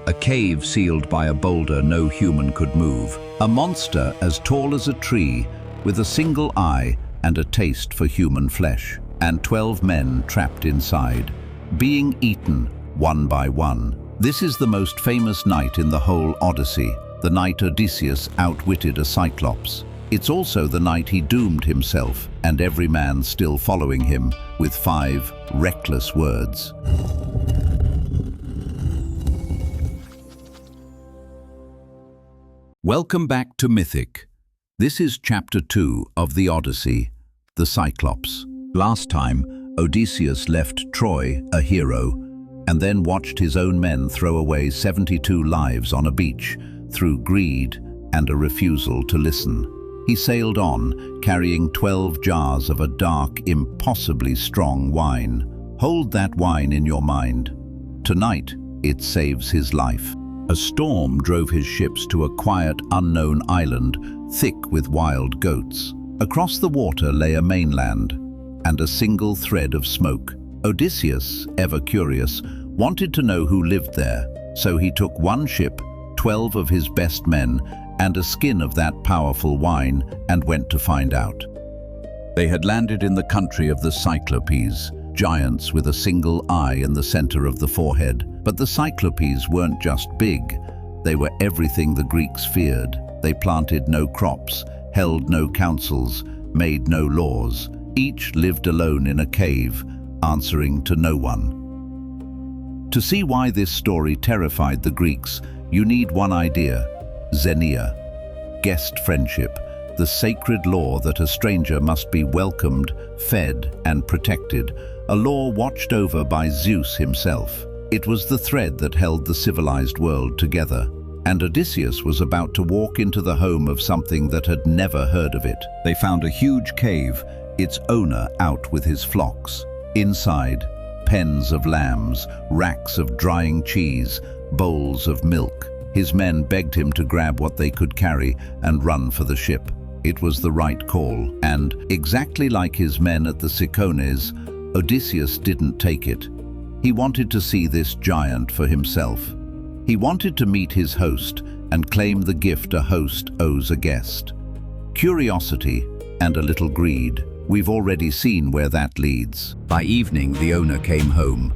a cave sealed by a boulder no human could move, a monster as tall as a tree, with a single eye and a taste for human flesh, and 12 men trapped inside, being eaten one by one. This is the most famous night in the whole Odyssey, the night Odysseus outwitted a Cyclops. It's also the night he doomed himself and every man still following him with 5 reckless words. Welcome back to Mythic. This is Chapter 2 of the Odyssey, the Cyclops. Last time, Odysseus left Troy, a hero, and then watched his own men throw away 72 lives on a beach through greed and a refusal to listen. He sailed on, carrying 12 jars of a dark, impossibly strong wine. Hold that wine in your mind. Tonight, it saves his life. A storm drove his ships to a quiet, unknown island, thick with wild goats. Across the water lay a mainland, and a single thread of smoke. Odysseus, ever curious, wanted to know who lived there, so he took one ship, 12 of his best men, and a skin of that powerful wine, and went to find out. They had landed in the country of the Cyclopes, giants with a single eye in the center of the forehead. But the Cyclopes weren't just big, they were everything the Greeks feared. They planted no crops, held no councils, made no laws. Each lived alone in a cave, answering to no one. To see why this story terrified the Greeks, you need one idea: xenia, guest friendship, the sacred law that a stranger must be welcomed, fed, and protected, a law watched over by Zeus himself. It was the thread that held the civilized world together, and Odysseus was about to walk into the home of something that had never heard of it. They found a huge cave, its owner out with his flocks. Inside, pens of lambs, racks of drying cheese, bowls of milk. His men begged him to grab what they could carry and run for the ship. It was the right call, and, exactly like his men at the Cicones, Odysseus didn't take it. He wanted to see this giant for himself. He wanted to meet his host and claim the gift a host owes a guest. Curiosity and a little greed. We've already seen where that leads. By evening, the owner came home.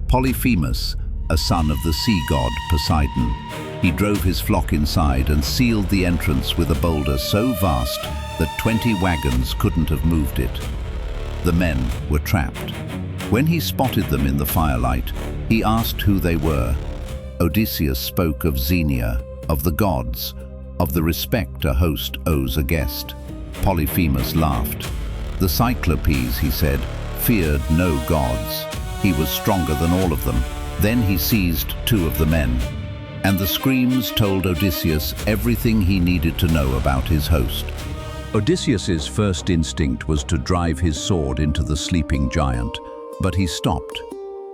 Polyphemus, a son of the sea god Poseidon. He drove his flock inside and sealed the entrance with a boulder so vast that 20 wagons couldn't have moved it. The men were trapped. When he spotted them in the firelight, he asked who they were. Odysseus spoke of xenia, of the gods, of the respect a host owes a guest. Polyphemus laughed. The Cyclopes, he said, feared no gods. He was stronger than all of them. Then he seized 2 of the men, and the screams told Odysseus everything he needed to know about his host. Odysseus's first instinct was to drive his sword into the sleeping giant, but he stopped.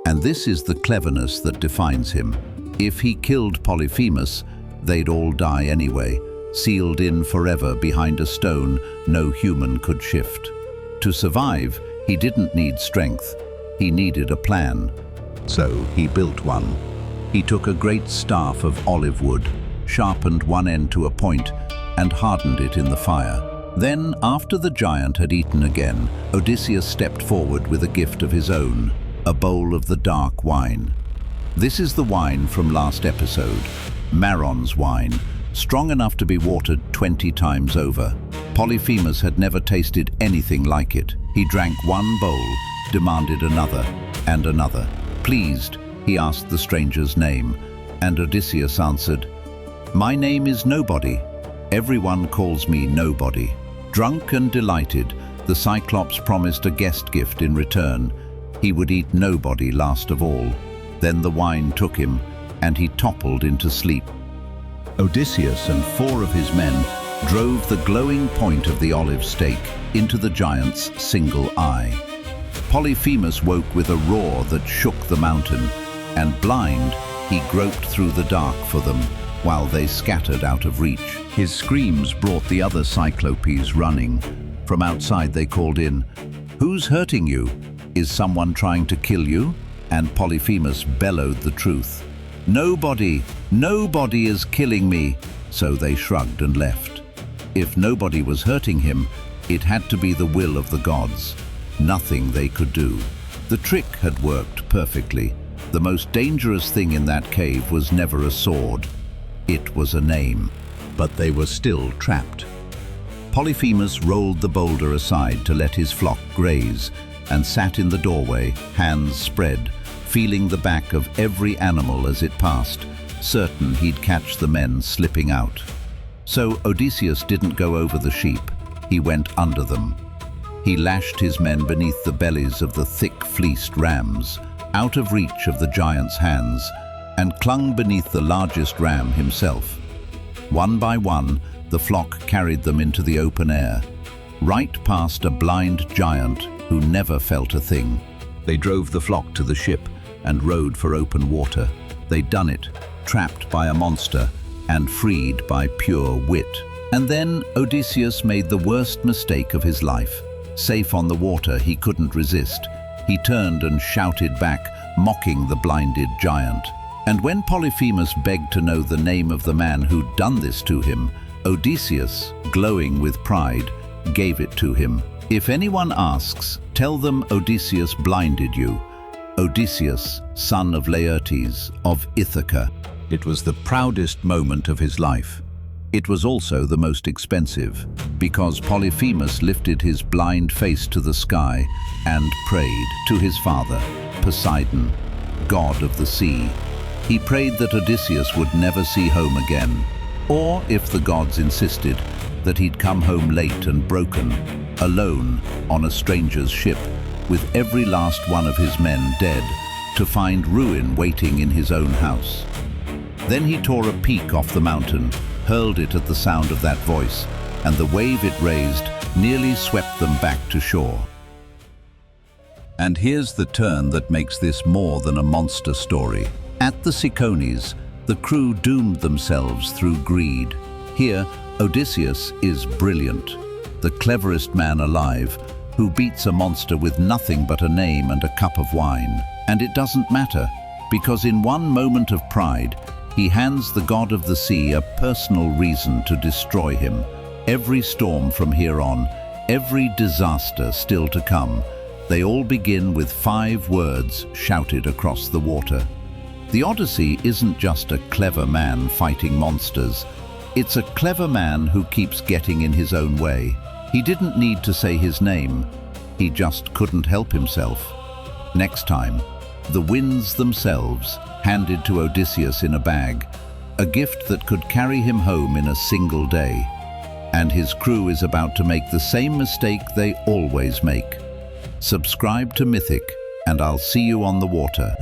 And this is the cleverness that defines him. If he killed Polyphemus, they'd all die anyway, sealed in forever behind a stone no human could shift. To survive, he didn't need strength. He needed a plan. So he built one. He took a great staff of olive wood, sharpened one end to a point, and hardened it in the fire. Then, after the giant had eaten again, Odysseus stepped forward with a gift of his own, a bowl of the dark wine. This is the wine from last episode, Maron's wine, strong enough to be watered 20 times over. Polyphemus had never tasted anything like it. He drank one bowl, demanded another, and another. Pleased, he asked the stranger's name, and Odysseus answered, "My name is Nobody. Everyone calls me Nobody." Drunk and delighted, the Cyclops promised a guest gift in return. He would eat nobody last of all. Then the wine took him, and he toppled into sleep. Odysseus and 4 of his men drove the glowing point of the olive stake into the giant's single eye. Polyphemus woke with a roar that shook the mountain, and blind, he groped through the dark for them, while they scattered out of reach. His screams brought the other Cyclopes running. From outside they called in, "Who's hurting you? Is someone trying to kill you?" And Polyphemus bellowed the truth. Nobody is killing me." So they shrugged and left. If nobody was hurting him, it had to be the will of the gods. Nothing they could do. The trick had worked perfectly. The most dangerous thing in that cave was never a sword. It was a name. But they were still trapped. Polyphemus rolled the boulder aside to let his flock graze and sat in the doorway, hands spread, feeling the back of every animal as it passed, certain he'd catch the men slipping out. So Odysseus didn't go over the sheep, he went under them. He lashed his men beneath the bellies of the thick-fleeced rams, out of reach of the giant's hands, and clung beneath the largest ram himself. One by one, the flock carried them into the open air, right past a blind giant who never felt a thing. They drove the flock to the ship and rowed for open water. They'd done it, trapped by a monster and freed by pure wit. And then Odysseus made the worst mistake of his life. Safe on the water, he couldn't resist. He turned and shouted back, mocking the blinded giant. And when Polyphemus begged to know the name of the man who'd done this to him, Odysseus, glowing with pride, gave it to him. "If anyone asks, tell them Odysseus blinded you. Odysseus, son of Laertes, of Ithaca." It was the proudest moment of his life. It was also the most expensive, because Polyphemus lifted his blind face to the sky and prayed to his father, Poseidon, god of the sea. He prayed that Odysseus would never see home again, or, if the gods insisted, that he'd come home late and broken, alone on a stranger's ship, with every last one of his men dead, to find ruin waiting in his own house. Then he tore a peak off the mountain, hurled it at the sound of that voice, and the wave it raised nearly swept them back to shore. And here's the turn that makes this more than a monster story. At the Cicones, the crew doomed themselves through greed. Here, Odysseus is brilliant, the cleverest man alive, who beats a monster with nothing but a name and a cup of wine. And it doesn't matter, because in one moment of pride, he hands the god of the sea a personal reason to destroy him. Every storm from here on, every disaster still to come, they all begin with 5 words shouted across the water. The Odyssey isn't just a clever man fighting monsters. It's a clever man who keeps getting in his own way. He didn't need to say his name. He just couldn't help himself. Next time, the winds themselves, handed to Odysseus in a bag, a gift that could carry him home in a single day. And his crew is about to make the same mistake they always make. Subscribe to Mythic, and I'll see you on the water.